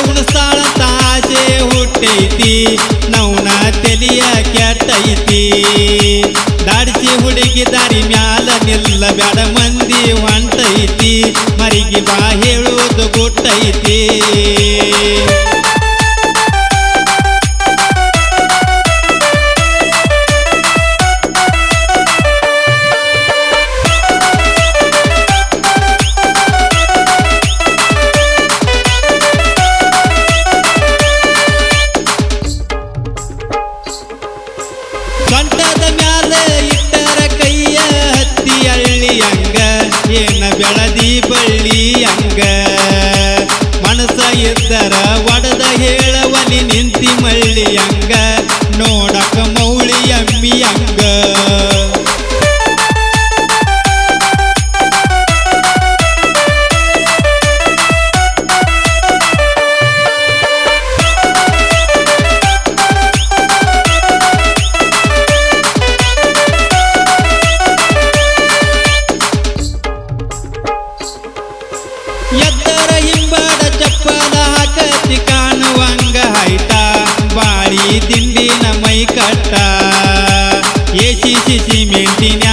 ಉಣಸಾಳ ತಾಸೆ ಹುಟ್ಟೈತಿ ನೌನ ತೆಲಿಯ ಕೆಟ್ಟೈತಿ ದಾಡಿಸಿ ಹುಡುಗಿ ದಾರಿ ಮ್ಯಾಲ ನಿಲ್ಲ ಬ್ಯಾಡ ಮಂದಿ ಹೊಂಟೈತಿ ಮರಿಗೆ ಬಾ ಹೇಳುವುದು ಗುಟ್ಟೈತಿ ಕಂಠದ ಮ್ಯಾಲ ಇಟ್ಟರ ಕೈಯ ಹತ್ತಿ ಹಳ್ಳಿಯಂಗ ಏನ ಬೆಳದಿ ಬಳ್ಳಿಯಂಗ ಮನಸ ಇದ್ದರ ಒಡದ ಹೇಳವಲಿ ನಿಂತಿ ಮಳ್ಳಿಯಂಗ ನೋಡಕ ಮೌಳಿ ಅಮ್ಮಿಯಂಗ ಎದ್ದರ ಹಿಂಬಾಡ ಚಪ್ಪಲ ಹಾಕತಿ ಕಾಣುವಂಗ ಹೈಟ ಬಾಳಿ ದಿಂಡಿನ ಮೈ ಕಟ್ಟ ಎಸಿ ಸಿಮೆಂಟಿನ